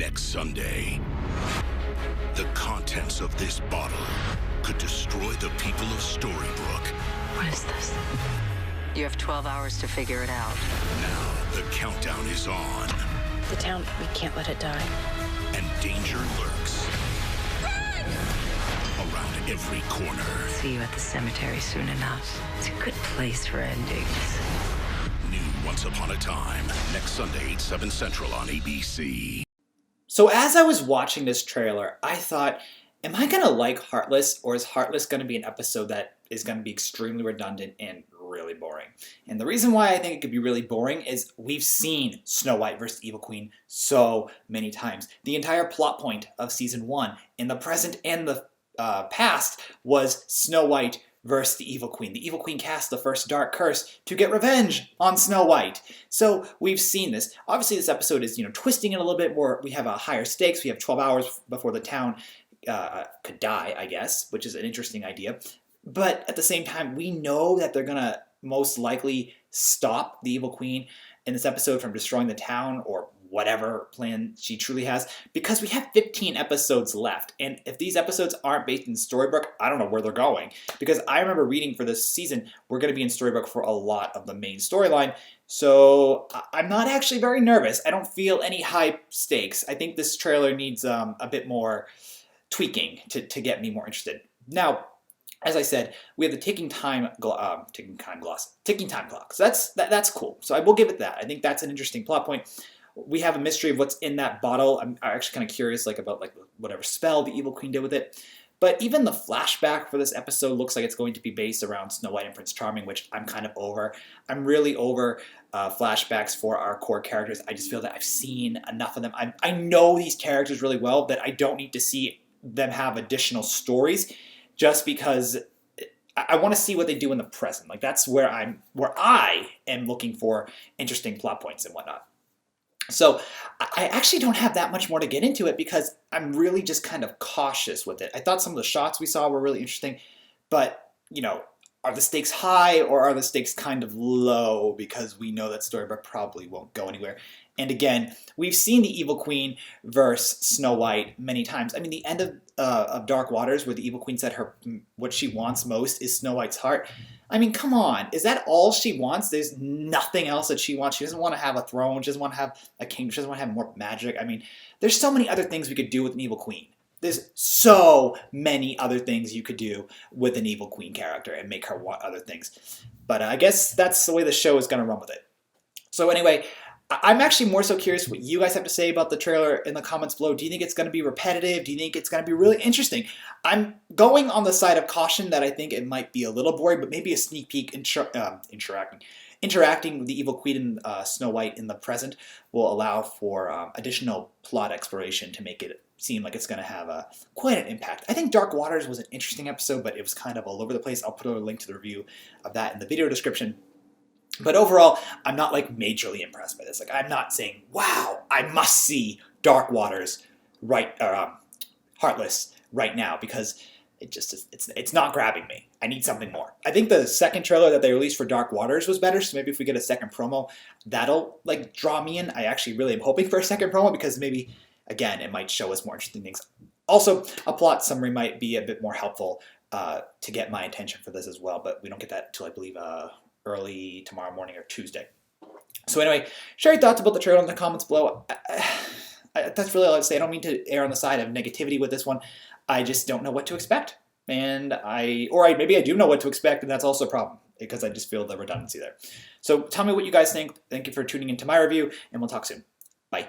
next Sunday. The contents of this bottle could destroy the people of Storybrooke. What is this? You have 12 hours to figure it out. Now the countdown is on. The town, we can't let it die. And danger lurks. Run! Around every corner. See you at the cemetery soon enough. It's a good place for endings. New Once Upon a Time. Next Sunday, 7 Central on ABC. So as I was watching this trailer, I thought, am I going to like Heartless, or is Heartless going to be an episode that is going to be extremely redundant and really boring? And the reason why I think it could be really boring is we've seen Snow White versus the Evil Queen so many times. The entire plot point of season 1 in the present and the past was Snow White versus the Evil Queen. The Evil Queen cast the first dark curse to get revenge on Snow White. So we've seen this. Obviously this episode is, twisting it a little bit more. We have a higher stakes. We have 12 hours before the town could die, I guess, which is an interesting idea. But at the same time, we know that they're going to most likely stop the Evil Queen in this episode from destroying the town or whatever plan she truly has, because we have 15 episodes left. And if these episodes aren't based in Storybrooke, I don't know where they're going. Because I remember reading for this season, we're going to be in Storybrooke for a lot of the main storyline. So I'm not actually very nervous. I don't feel any high stakes. I think this trailer needs a bit more tweaking to get me more interested. Now, as I said, we have the ticking time clock. So that's cool. So I will give it that. I think that's an interesting plot point. We have a mystery of what's in that bottle. I'm actually kind of curious about whatever spell the Evil Queen did with it. But even the flashback for this episode looks like it's going to be based around Snow White and Prince Charming, which I'm kind of over. I'm really over flashbacks for our core characters. I just feel that I've seen enough of them. I know these characters really well, that I don't need to see them have additional stories just because I want to see what they do in the present. That's where I am looking for interesting plot points and whatnot. So I actually don't have that much more to get into it because I'm really just kind of cautious with it. I thought some of the shots we saw were really interesting, but, are the stakes high or are the stakes kind of low because we know that Storybrooke probably won't go anywhere. And again, we've seen the Evil Queen versus Snow White many times. I mean, the end of Dark Waters, where the Evil Queen said what she wants most is Snow White's heart. I mean, come on. Is that all she wants? There's nothing else that she wants. She doesn't want to have a throne. She doesn't want to have a kingdom. She doesn't want to have more magic. I mean, there's so many other things we could do with an Evil Queen. There's so many other things you could do with an Evil Queen character and make her want other things. But I guess that's the way the show is going to run with it. So anyway, I'm actually more so curious what you guys have to say about the trailer in the comments below. Do you think it's going to be repetitive? Do you think it's going to be really interesting? I'm going on the side of caution that I think it might be a little boring, but maybe a sneak peek interacting with the Evil Queen and Snow White in the present will allow for additional plot exploration to make it seem like it's going to have quite an impact. I think Dark Waters was an interesting episode, but it was kind of all over the place. I'll put a link to the review of that in the video description. But overall, I'm not majorly impressed by this. I'm not saying, wow, I must see Dark Waters Heartless right now, because it just is, it's not grabbing me. I need something more. I think the second trailer that they released for Dark Waters was better, so maybe if we get a second promo, that'll draw me in. I actually really am hoping for a second promo because maybe, again, it might show us more interesting things. Also, a plot summary might be a bit more helpful to get my attention for this as well, but we don't get that until, I believe, early tomorrow morning or Tuesday. So anyway, share your thoughts about the trailer in the comments below. That's really all I have to say. I don't mean to err on the side of negativity with this one. I just don't know what to expect. And maybe I do know what to expect, and that's also a problem because I just feel the redundancy there. So tell me what you guys think. Thank you for tuning into my review, and we'll talk soon. Bye.